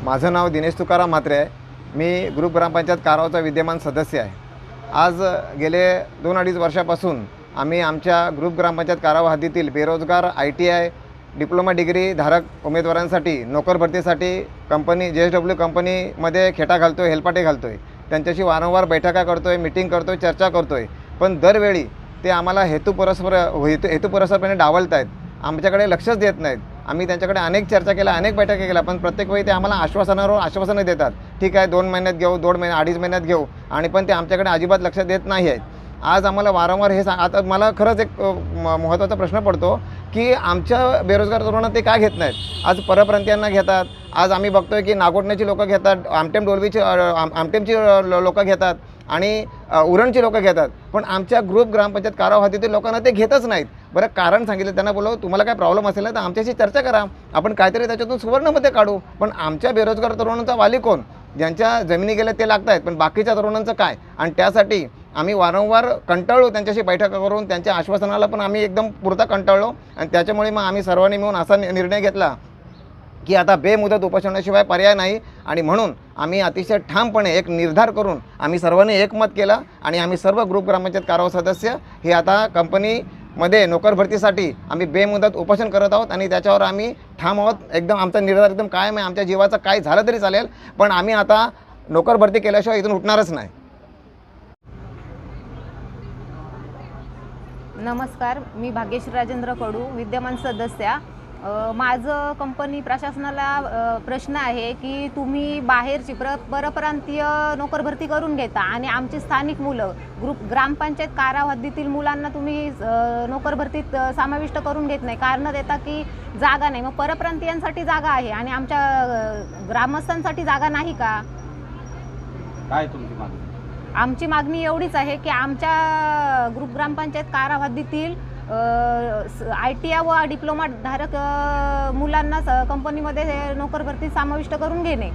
माझं नाव दिनेश तुकाराम म्हात्रे आहे। मी ग्रुप ग्रामपंचायत कारवारचा विद्यमान सदस्य आहे। आज गेले 2-2.5 वर्षापासून आम्ही आमच्या ग्रुप ग्रामपंचायत कारवा हद्दीतील बेरोजगार ITI डिप्लोमा डिग्री धारक उमेदवारांसाठी नोकर भरतीसाठी कंपनी JSW कंपनीमध्ये खेटा घालतो आहे, हेलपाटे घालतो आहे। त्यांच्याशी वारंवार बैठका करतो आहे, मीटिंग करतो आहे, चर्चा करतो आहे। पण दरवेळी ते आम्हाला हेतुपुरस्सरपणे डावलत आहेत, आमच्याकडे लक्षच देत नाहीत। आम्ही त्यांच्याकडे अनेक चर्चा केल्या, अनेक बैठका केल्या, पण प्रत्येक वेळी ते आम्हाला आश्वासनावर आश्वासनं देतात। ठीक आहे, 2 महिन्यात घेऊ, 2 महिने 2.5 महिन्यात घेऊ, आणि पण ते आमच्याकडे अजिबात लक्ष देत नाही आहेत। आज आम्हाला वारंवार हे आता मला खरंच एक महत्त्वाचा प्रश्न पडतो की आमच्या बेरोजगार तरुणांना ते का घेत नाहीत। आज परप्रांतीयांना घेतात, आज आम्ही बघतोय की नागोठण्याची लोकं घेतात, आमटेमची लोकं घेतात आणि उरणची लोकं घेतात, पण आमच्या ग्रुप ग्रामपंचायत कारवा हद्दीतील लोकांना ते घेतच नाहीत। बरं, कारण सांगितलं त्यांना, बोलव तुम्हाला काय प्रॉब्लेम असेल ना तर आमच्याशी चर्चा करा, आपण काहीतरी त्याच्यातून सुवर्णमध्ये काढू। पण आमच्या बेरोजगार तरुणांचा वाली कोण? ज्यांच्या जमिनी गेल्या ते लागत आहेत, पण बाकीच्या तरुणांचं काय? आणि त्यासाठी आम्ही वारंवार कंटाळलो, त्यांची बैठका करून त्यांच्या आश्वासनाला पण आम्ही एकदम पुरता कंटाळलो। आणि त्याच्यामुळे मग आम्ही सर्वांनी मिळून असा निर्णय घेतला की आता बेमुदत उपोषणाशिवाय पर्याय नाही। आणि म्हणून आम्ही अतिशय ठामपणे एक निर्धार करून आम्ही सर्वांनी एकमत केलं आणि आम्ही सर्व ग्रुप ग्रामपंचायत कारवा सदस्य हे आता कंपनीमध्ये नोकर भरतीसाठी आम्ही बेमुदत उपोषण करत आहोत। आणि त्याच्यावर आम्ही ठाम आहोत, एकदम आमचा निर्धार एकदम कायम आहे। आमच्या जीवाचं काय झालं तरी चालेल, पण आम्ही आता नोकर भरती केल्याशिवाय इथून उठणारच नाही। नमस्कार, मी भाग्यश्री राजेंद्र कडू, विद्यमान सदस्य। माझं कंपनी प्रशासनाला प्रश्न आहे की तुम्ही बाहेरची परप्रांतीय नोकर भरती करून घेता आणि आमची स्थानिक मुलं ग्रामपंचायत कारवा हद्दीतील मुलांना तुम्ही नोकर भरतीत समाविष्ट करून घेत नाही। कारण देता की जागा नाही, मग परप्रांतीयांसाठी जागा आहे आणि आमच्या ग्रामस्थांसाठी जागा नाही का? काय तुमची मागणी? आमची मागणी एवढीच आहे की आमच्या ग्रुप ग्रामपंचायत कारवा हद्दीतील ITI व डिप्लोमा धारक मुलांना कंपनीमध्ये नोकर भरती समाविष्ट करून घेणे।